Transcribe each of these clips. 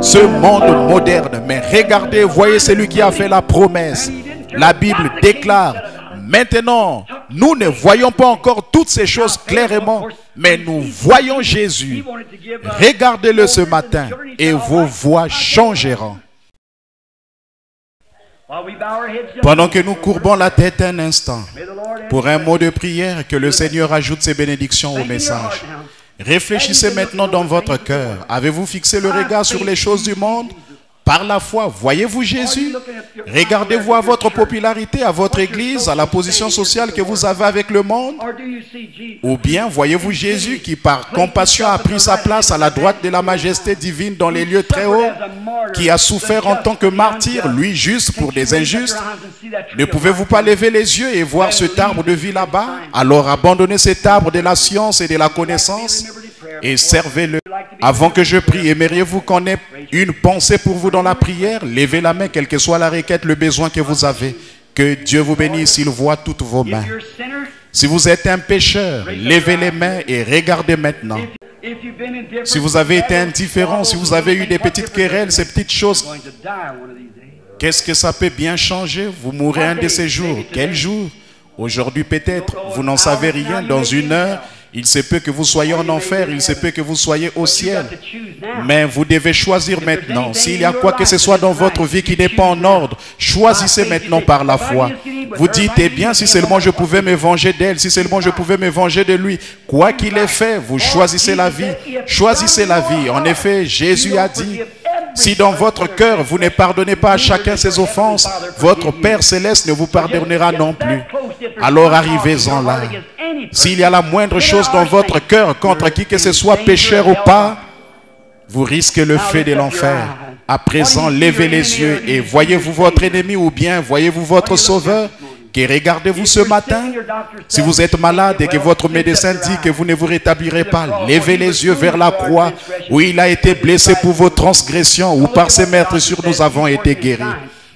Ce monde moderne, mais regardez, voyez celui qui a fait la promesse. La Bible déclare, maintenant, nous ne voyons pas encore toutes ces choses clairement, mais nous voyons Jésus. Regardez-le ce matin et vos voix changeront. Pendant que nous courbons la tête un instant, pour un mot de prière, que le Seigneur ajoute ses bénédictions au message. Réfléchissez maintenant dans votre cœur. Avez-vous fixé le regard sur les choses du monde? Par la foi, voyez-vous Jésus? Regardez-vous à votre popularité, à votre église, à la position sociale que vous avez avec le monde? Ou bien voyez-vous Jésus qui par compassion a pris sa place à la droite de la majesté divine dans les lieux très hauts, qui a souffert en tant que martyr, lui juste pour des injustes? Ne pouvez-vous pas lever les yeux et voir cet arbre de vie là-bas? Alors abandonnez cet arbre de la science et de la connaissance et servez-le. Avant que je prie, aimeriez-vous qu'on ait une pensée pour vous dans la prière? Levez la main, quelle que soit la requête, le besoin que vous avez. Que Dieu vous bénisse, il voit toutes vos mains. Si vous êtes un pécheur, levez les mains et regardez maintenant. Si vous avez été indifférent, si vous avez eu des petites querelles, ces petites choses, qu'est-ce que ça peut bien changer? Vous mourrez un de ces jours. Quel jour? Aujourd'hui peut-être, vous n'en savez rien. Dans une heure, il se peut que vous soyez en enfer, il se peut que vous soyez au ciel. Mais vous devez choisir maintenant. S'il y a quoi que ce soit dans votre vie qui n'est pas en ordre, choisissez maintenant par la foi. Vous dites, eh bien, si seulement je pouvais me venger d'elle, si seulement je pouvais me venger de lui. Quoi qu'il ait fait, vous choisissez la vie. Choisissez la vie. En effet, Jésus a dit, si dans votre cœur vous ne pardonnez pas à chacun ses offenses, votre Père Céleste ne vous pardonnera non plus. Alors arrivez-en là. S'il y a la moindre chose dans votre cœur contre qui que ce soit, pécheur ou pas, vous risquez le feu de l'enfer. À présent, levez les yeux et voyez-vous votre ennemi ou bien voyez-vous votre sauveur? Que regardez-vous ce matin? Si vous êtes malade et que votre médecin dit que vous ne vous rétablirez pas, levez les yeux vers la croix où il a été blessé pour vos transgressions, où par ses meurtrissures nous avons été guéris.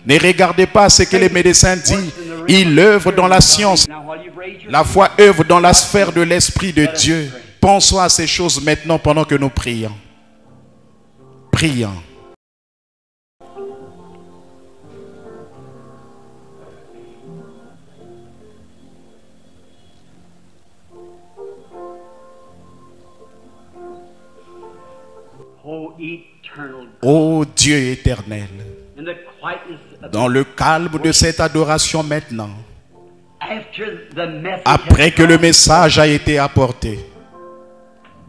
Ne regardez pas ce que les médecins disent. Il œuvre dans la science. La foi œuvre dans la sphère de l'Esprit de Dieu. Pensons à ces choses maintenant pendant que nous prions. Prions. Ô Dieu éternel, dans le calme de cette adoration maintenant, après que le message a été apporté,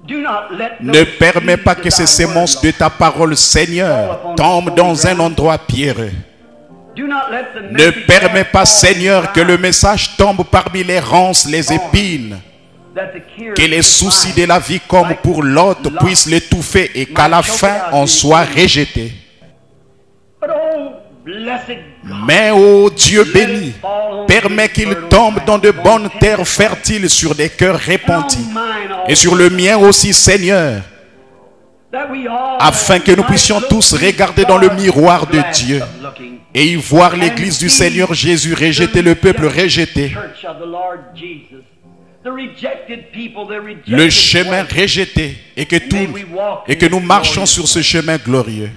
ne permets pas que ces semences de ta parole, Seigneur, tombent dans un endroit pierreux. Ne permets pas, Seigneur, que le message tombe parmi les ronces, les épines. Que les soucis de la vie comme pour l'autre puissent l'étouffer et qu'à la fin on soit rejeté. Mais ô Dieu béni, permets qu'il tombe dans de bonnes terres fertiles sur des cœurs repentis. Et sur le mien aussi, Seigneur. afin que nous puissions tous regarder dans le miroir de Dieu et y voir l'église du Seigneur Jésus rejeter le peuple rejeté, le chemin rejeté, et que nous marchions sur ce chemin glorieux.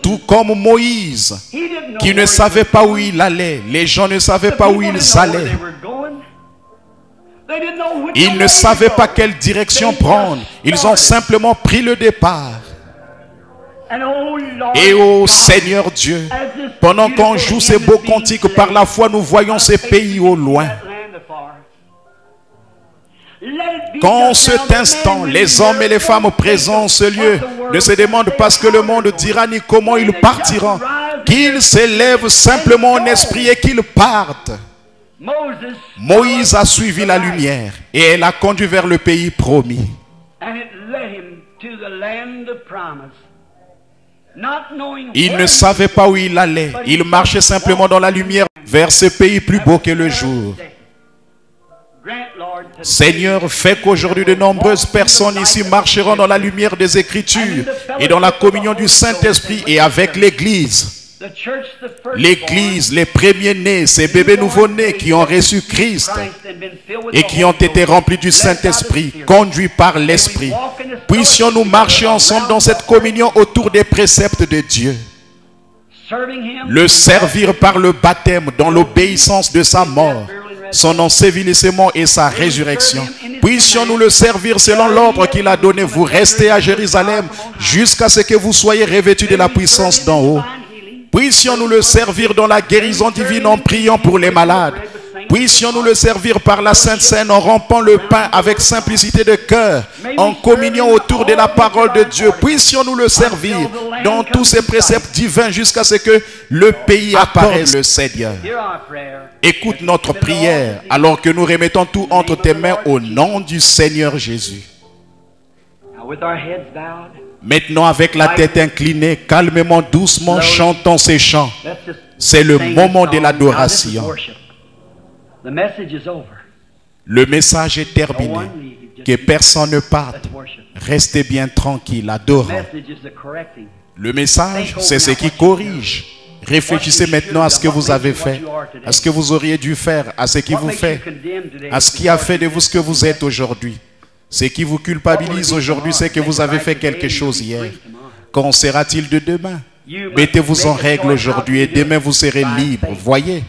Tout comme Moïse, qui ne savait pas où il allait, les gens ne savaient pas où ils allaient. Ils ne savaient pas quelle direction prendre. Ils ont simplement pris le départ. Et ô Seigneur Dieu, pendant qu'on joue ces beaux cantiques, par la foi nous voyons ces pays au loin. Qu'en cet instant, les hommes et les femmes présents en ce lieu ne se demandent pas ce que le monde dira ni comment ils partiront, qu'ils s'élèvent simplement en esprit et qu'ils partent. Moïse a suivi la lumière et elle a conduit vers le pays promis. Il ne savait pas où il allait, il marchait simplement dans la lumière vers ce pays plus beau que le jour. Seigneur, fais qu'aujourd'hui de nombreuses personnes ici marcheront dans la lumière des Écritures et dans la communion du Saint-Esprit et avec l'Église. L'Église, les premiers-nés, ces bébés nouveau-nés qui ont reçu Christ et qui ont été remplis du Saint-Esprit, conduits par l'Esprit. Puissions-nous marcher ensemble dans cette communion autour des préceptes de Dieu. Le servir par le baptême dans l'obéissance de sa mort, son ensevelissement et sa résurrection. Puissions-nous le servir selon l'ordre qu'il a donné. Vous restez à Jérusalem jusqu'à ce que vous soyez revêtus de la puissance d'en haut. Puissions-nous le servir dans la guérison divine en priant pour les malades. Puissions-nous le servir par la Sainte Seine en rompant le pain avec simplicité de cœur, en communion autour de la parole de Dieu. Puissions-nous le servir dans tous ces préceptes divins jusqu'à ce que le pays apparaisse, le Seigneur. Écoute notre prière alors que nous remettons tout entre tes mains au nom du Seigneur Jésus. Maintenant, avec la tête inclinée, calmement, doucement, chantons ces chants. C'est le moment de l'adoration. Le message est terminé. Que personne ne parte. Restez bien tranquille, adorant. Le message, c'est ce qui corrige. Réfléchissez maintenant à ce que vous avez fait, à ce que vous auriez dû faire, à ce qui vous fait, à ce qui a fait de vous ce que vous êtes aujourd'hui. Ce qui vous culpabilise aujourd'hui, c'est que vous avez fait quelque chose hier. Qu'en sera-t-il de demain? Mettez-vous en règle aujourd'hui et demain vous serez libre. Voyez,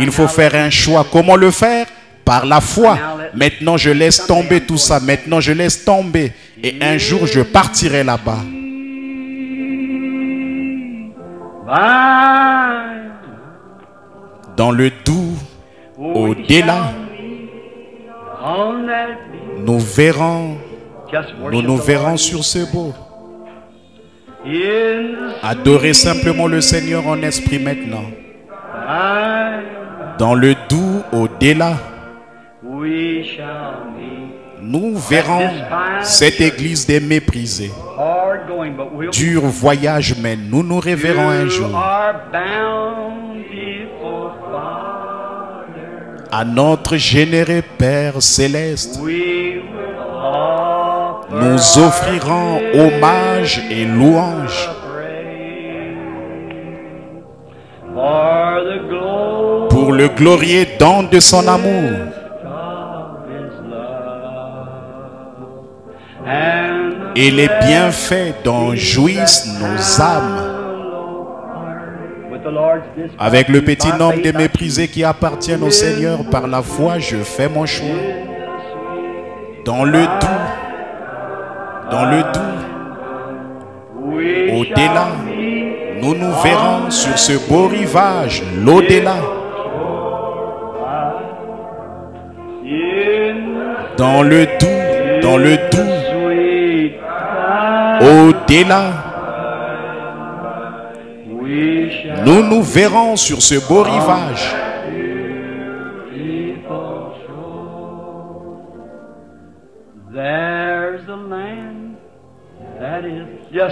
il faut faire un choix. Comment le faire? Par la foi. Maintenant je laisse tomber tout ça. Maintenant je laisse tomber. Et un jour je partirai là-bas. Dans le doux au-delà, nous nous verrons sur ce beau. Adorez simplement le Seigneur en esprit maintenant. Dans le doux au-delà, nous verrons cette église des méprisés. Dur voyage, mais nous nous reverrons un jour. À notre généreux Père céleste, nous offrirons hommage et louange pour le glorieux don de son amour et les bienfaits dont jouissent nos âmes. Avec le petit nombre de méprisés qui appartiennent au Seigneur, par la foi, je fais mon choix. Dans le doux, au-delà, nous nous verrons sur ce beau rivage, l'au-delà. Dans le doux, au-delà, nous nous verrons sur ce beau rivage.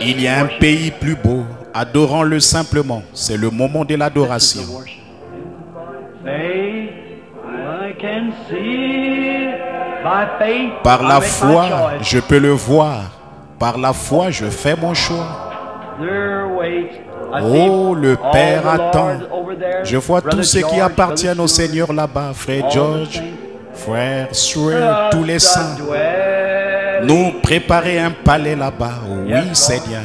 Il y a un pays plus beau. Adorons-le simplement. C'est le moment de l'adoration. Par la foi, je peux le voir. Par la foi, je fais mon choix. Oh, le Père attend. Je vois tous ceux qui appartiennent au Seigneur là-bas, frère George, frère Sue, tous les saints. Nous préparer un palais là-bas. Oui, Seigneur.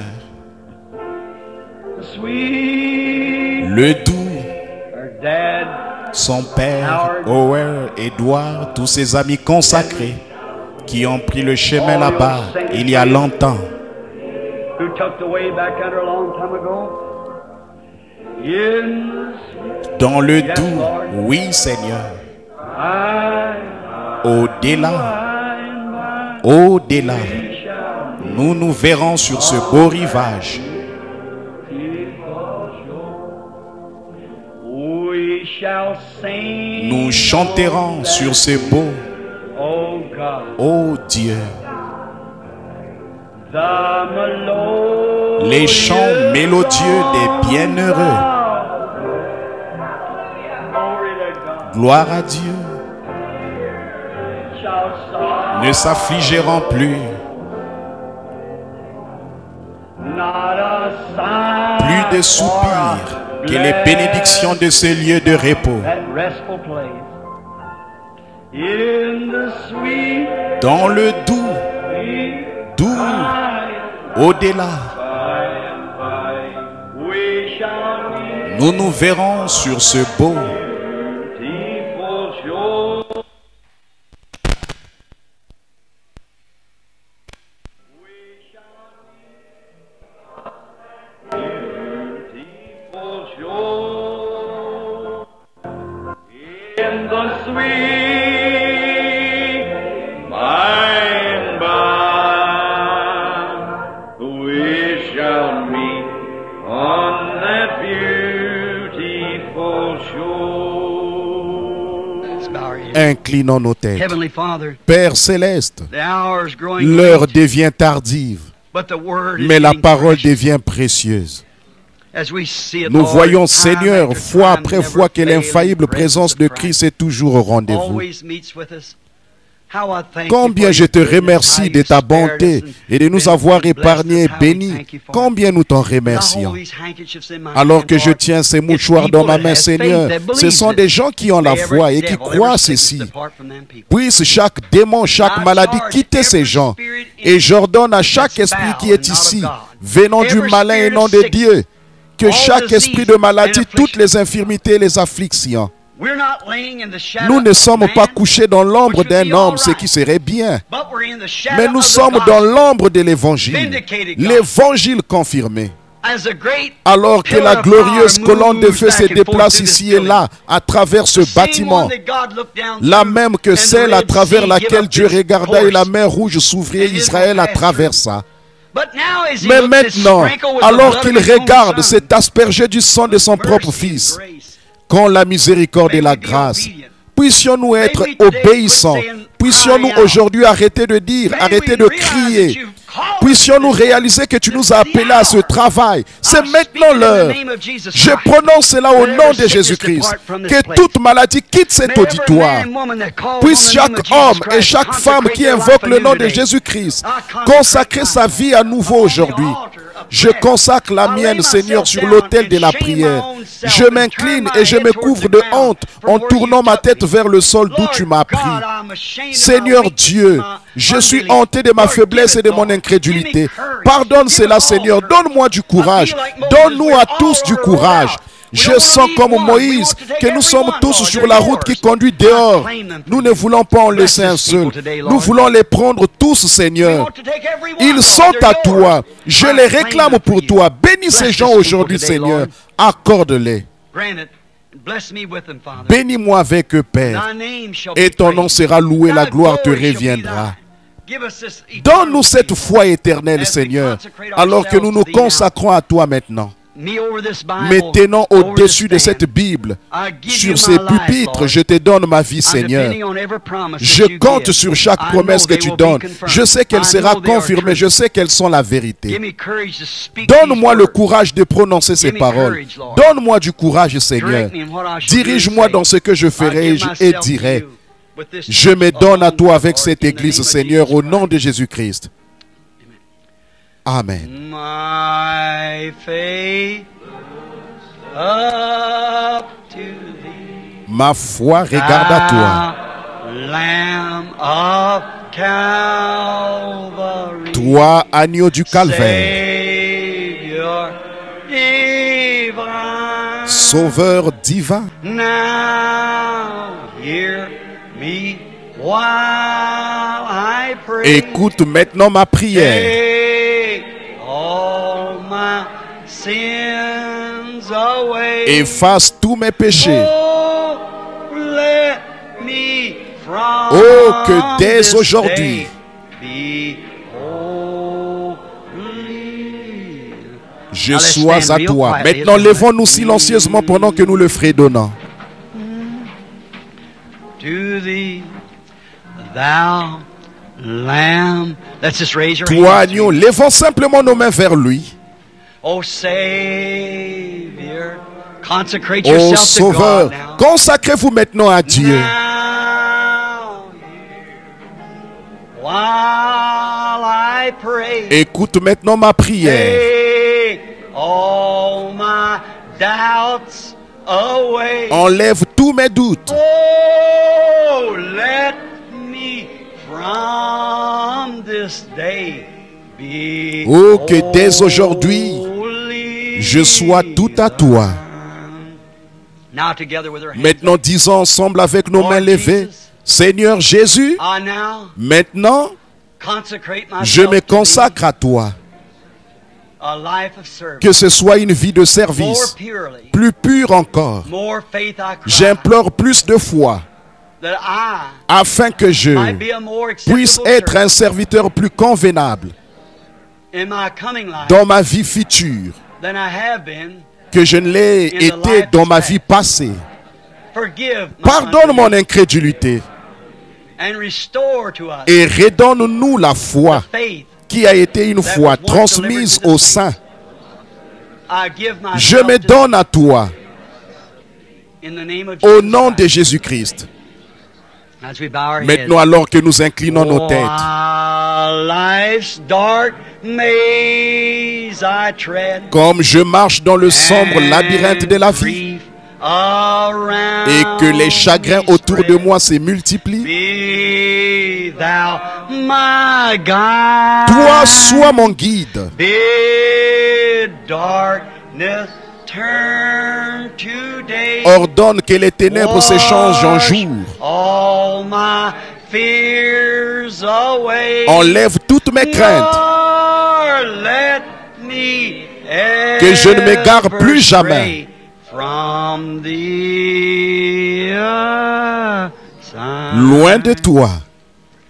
Le doux, son père, Howard, Edward, tous ses amis consacrés qui ont pris le chemin là-bas il y a longtemps. Dans le doux, oui Seigneur. Au-delà, au-delà, nous nous verrons sur ce beau rivage. Nous chanterons sur ce beau, ô Dieu. Les chants mélodieux des bienheureux. Gloire à Dieu. Ne s'affligeront plus. Plus de soupirs que les bénédictions de ce lieu de repos. Dans le doux, au-delà, nous nous verrons sur ce beau. Inclinons nos têtes. Père céleste, l'heure devient tardive, mais la parole devient précieuse. Nous voyons, Seigneur, fois après fois que l'infaillible présence de Christ est toujours au rendez-vous. Combien je te remercie de ta bonté et de nous avoir épargnés et bénis. Combien nous t'en remercions. Alors que je tiens ces mouchoirs dans ma main, Seigneur, ce sont des gens qui ont la foi et qui croient ceci. Puisse chaque démon, chaque maladie quitter ces gens. Et j'ordonne à chaque esprit qui est ici, venant du malin et non de Dieu, que chaque esprit de maladie, toutes les infirmités et les afflictions, nous ne sommes pas couchés dans l'ombre d'un homme, ce qui serait bien. Mais nous sommes dans l'ombre de l'évangile. L'évangile confirmé. Alors que la glorieuse colonne de feu se déplace ici et là, à travers ce bâtiment, la même que celle à travers laquelle Dieu regarda et la mer rouge s'ouvrit et Israël la traversa. Mais maintenant, alors qu'il regarde, c'est aspergé du sang de son propre Fils. Quand la miséricorde et la grâce, puissions-nous être obéissants, puissions-nous aujourd'hui arrêter de dire, arrêter de crier, puissions-nous réaliser que tu nous as appelés à ce travail. C'est maintenant l'heure. Je prononce cela au nom de Jésus-Christ. Que toute maladie quitte cet auditoire. Puisse chaque homme et chaque femme qui invoque le nom de Jésus-Christ consacrer sa vie à nouveau aujourd'hui. Je consacre la mienne, Seigneur, sur l'autel de la prière. Je m'incline et je me couvre de honte en tournant ma tête vers le sol d'où tu m'as pris. Seigneur Dieu, je suis hanté de ma faiblesse et de mon incrédulité. Pardonne cela, Seigneur. Donne-moi du courage. Donne-nous à tous du courage. Je sens comme Moïse que nous sommes tous sur la route qui conduit dehors. Nous ne voulons pas en laisser un seul. Nous voulons les prendre tous, Seigneur. Ils sont à toi. Je les réclame pour toi. Bénis ces gens aujourd'hui, Seigneur. Accorde-les. Bénis-moi avec eux, Père. Et ton nom sera loué, la gloire te reviendra. Donne-nous cette foi éternelle, Seigneur, alors que nous nous consacrons à toi maintenant. Maintenant au-dessus de cette Bible, sur ces pupitres, je te donne ma vie, Seigneur. Je compte sur chaque promesse que tu donnes. Je sais qu'elle sera confirmée. Je sais qu'elles sont la vérité. Donne-moi le courage de prononcer ces paroles. Donne-moi du courage, Seigneur. Dirige-moi dans ce que je ferai et dirai. Je me donne à toi avec cette Église, Seigneur, au nom de Jésus-Christ. Amen. My faith up to thee, Ma foi regarde à toi. Lamb of Calvary, Toi, agneau du calvaire. Savior divine. Sauveur divin. Now hear me while I pray. Écoute maintenant ma prière. Take all my sins away. Efface tous mes péchés. Oh, let me from Oh, que dès this aujourd'hui, day be holy. je Now, let's sois stand à real toi. quietly. Maintenant, levons-nous silencieusement pendant que nous le fredonnons. To thee, thou Lamb. Let's just raise your Toi, hands. agneau, levons simplement nos mains vers lui. Oh Savior, consecrate Ô yourself to Sauveur, God now. consacrez-vous maintenant à Dieu. Now, while I pray, Écoute maintenant ma prière. take all my doubts away. Enlève tous mes doutes. Oh, let me from this day be Oh, que dès aujourd'hui, holy. je sois tout à toi. Now together with our hands Maintenant, disons ensemble avec nos mains levées, Seigneur Jésus, I now maintenant, consecrate myself je me to thee, consacre à toi. a life of service, Que ce soit une vie de more service, purely, plus pure encore. more faith I cry, J'implore plus de foi, that I afin que je might be a more puisse acceptable être un servant serviteur plus convenable in my coming life dans ma vie future, than I have been. que je ne l'ai été dans ma vie passée. Forgive my Pardonne mon unbelief incrédulité and restore to us et redonne-nous la foi the faith. qui a été une fois transmise aux saints. I give Je myself me to donne à toi thee in the name of au Jesus nom de Christ. Jésus-Christ. As we bow our Maintenant, heads. alors que nous inclinons nos têtes, While life's dark maze I tread, comme je marche dans le sombre labyrinthe de la vie et que les chagrins autour de moi se multiplient, Be thou my guide. toi sois mon guide. Bid darkness turn to day. Ordonne que les ténèbres s'échangent en jour. All my fears away. Enlève toutes mes craintes. Lord, let me Que je ne m'égare plus ever jamais. stray from thee aside. Loin de toi.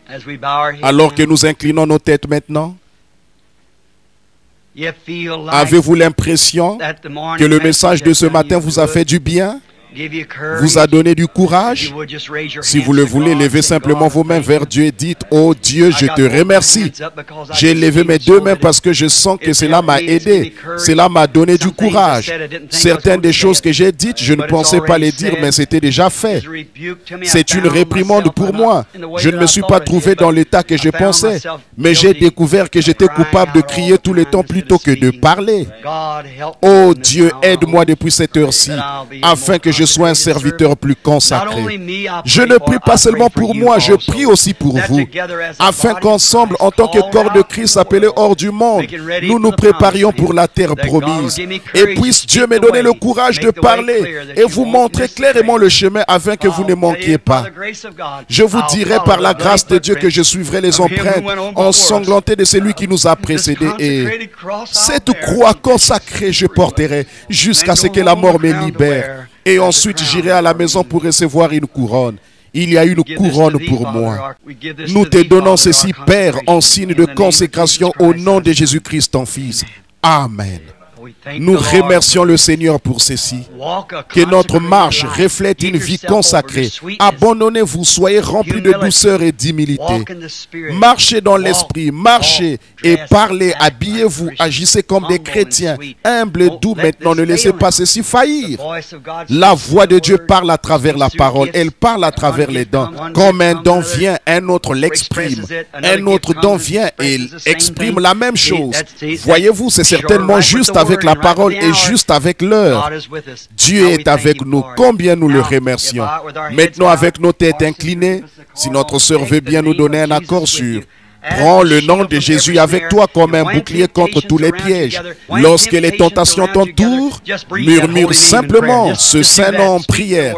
As we bow our heads Alors que now, nous inclinons nos têtes maintenant, you feel like avez-vous l'impression that the morning que le message de has ce done matin you vous a good, fait du bien, give you courage? vous a donné du If courage? you would just raise your Si hands vous le to voulez, God, levez say, simplement God, vos mains thank vers you. Dieu et dites, oh Dieu, je I got te both my remercie. hands up because I J'ai just levé feel mes so deux mains that parce que je sens que it's cela helped m'a me, it's given aidé. me courage. Cela m'a donné du Some things I courage. said I didn't think I was Certaines going des to choses say que it, j'ai dites, je ne but it's pensais pas already les dire, said. mais c'était déjà fait. It's a rebuke to me. I C'est une found réprimande myself, pour I'm moi. not in the way Je ne that me I suis thought pas I did, trouvé dans but l'état que I je found pensais, myself mais j'ai guilty découvert que j'étais crying coupable de out all crier the tout le time temps instead plutôt of que de speaking. parler. God, help me Oh in this Dieu, hour, aide-moi Lord, depuis cette heure-ci, that I'll be a afin more que je sois un consecrated serviteur servant. plus Not only consacré. me, I Je pray ne for, prie I pas seulement pray for pour you moi, je also. prie aussi pour That vous, together as a afin body of qu'ensemble, Christ, en tant que called corps de out Christ from the appelé world, hors du monde, making ready nous for nous the promised préparions land, pour la terre that God will promise. give me Et courage to puisse Dieu speak me the donner le way, courage de make the way parler clear, that et you vous won't montrer miss the clairement train. le chemin afin que vous I'll ne tell manquiez you, by pas. the grace of God, Je vous I'll dirai follow par la the grâce de Dieu que footprints je suivrai les of him who empreintes went on before us. ensanglantées de celui qui nous a This précédés. Et consecrated cross I'll cette bear, croix consacrée, je porterai jusqu'à ce que la mort me libère. Et ensuite, j'irai à la maison pour recevoir une couronne. Il y a une couronne pour moi. Nous te donnons ceci, Père, en signe de consécration au nom de Jésus-Christ, ton Fils. Amen. Nous remercions le Seigneur pour ceci. Que notre marche reflète une vie consacrée. Abandonnez-vous, soyez remplis de douceur et d'humilité. Marchez dans l'esprit, marchez et parlez, habillez-vous, agissez comme des chrétiens, humbles et doux. Maintenant, ne laissez pas ceci faillir. La voix de Dieu parle à travers la parole, elle parle à travers les dons. Comme un don vient, un autre l'exprime. Un autre don vient et exprime la même chose. Voyez-vous, c'est certainement juste avec la parole et juste avec l'heure. Dieu est avec nous, combien nous le remercions. Maintenant, avec nos têtes inclinées, si notre sœur veut bien nous donner un accord sûr. Prends le nom de Jésus avec toi comme un bouclier contre tous les pièges. Lorsque les tentations t'entourent, murmure simplement ce saint nom en prière.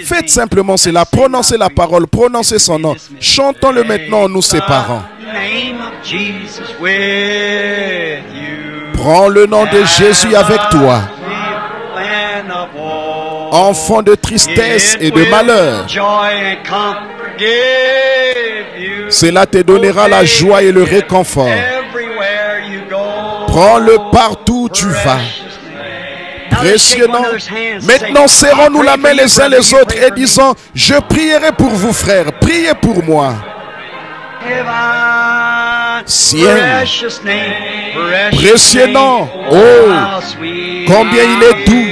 Faites simplement cela, prononcez la parole, prononcez son nom. Chantons-le maintenant en nous séparant. Prends le nom de Jésus avec toi. Enfant de tristesse et de malheur. Cela te donnera la joie et le réconfort. Prends-le partout où tu vas. Précieux nom. Maintenant, serrons-nous la main les uns les autres et disons, je prierai pour vous, frères. Priez pour moi. Ciel, précieux nom. Oh, combien il est doux.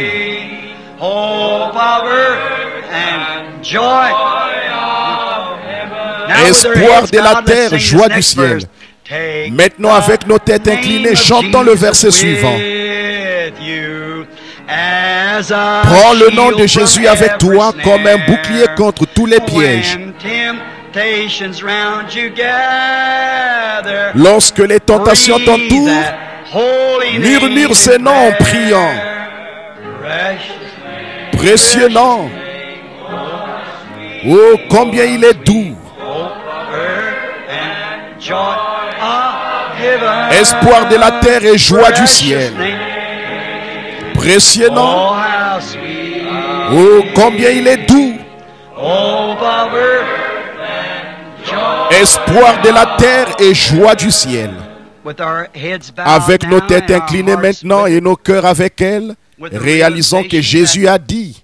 Espoir de la terre, joie du ciel. Maintenant, avec nos têtes inclinées, chantons le verset suivant. Prends le nom de Jésus avec toi comme un bouclier contre tous les pièges. Lorsque les tentations t'entourent, murmure ces noms en priant. Précieux nom. Oh, combien il est doux. Espoir de la terre et joie du ciel. Précieux nom. Oh, combien il est doux. Espoir de la terre et joie du ciel. Avec nos têtes inclinées maintenant et nos cœurs avec elles, réalisons que Jésus a dit,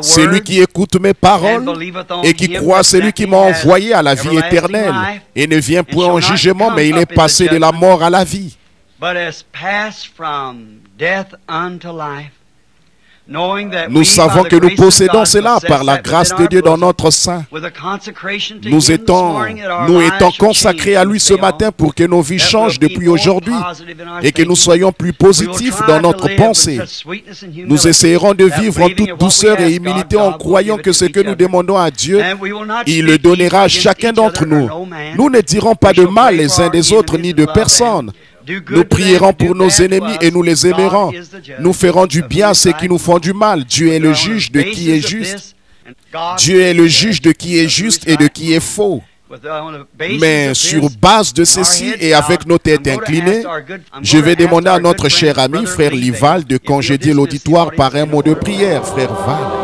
celui qui écoute mes paroles et qui croit celui qui m'a envoyé à la vie éternelle et ne vient point en jugement, mais il est passé de la mort à la vie. Nous savons que nous possédons cela par la grâce de Dieu dans notre sein. Nous étant consacrés à lui ce matin pour que nos vies changent depuis aujourd'hui et que nous soyons plus positifs dans notre pensée. Nous essayerons de vivre en toute douceur et humilité en croyant que ce que nous demandons à Dieu, il le donnera à chacun d'entre nous. Nous ne dirons pas de mal les uns des autres ni de personne. Nous prierons pour nos ennemis et nous les aimerons. Nous ferons du bien à ceux qui nous font du mal. Dieu est le juge de qui est juste. Dieu est le juge de qui est juste et de qui est faux. Mais sur base de ceci et avec nos têtes inclinées, je vais demander à notre cher ami, frère Lival, de congédier l'auditoire par un mot de prière. Frère Val.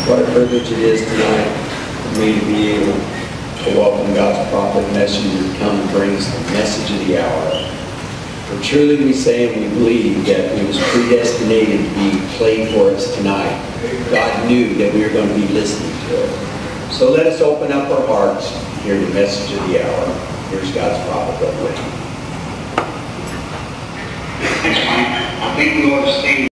What a privilege it is tonight for me to be able to welcome God's prophet messenger to come and bring us the message of the hour. For truly we say and we believe that it was predestinated to be played for us tonight. God knew that we were going to be listening to it. So let us open up our hearts and hear the message of the hour. Here's God's prophet, Brother Wayne. Thanks, Mike. I think the Lord is saying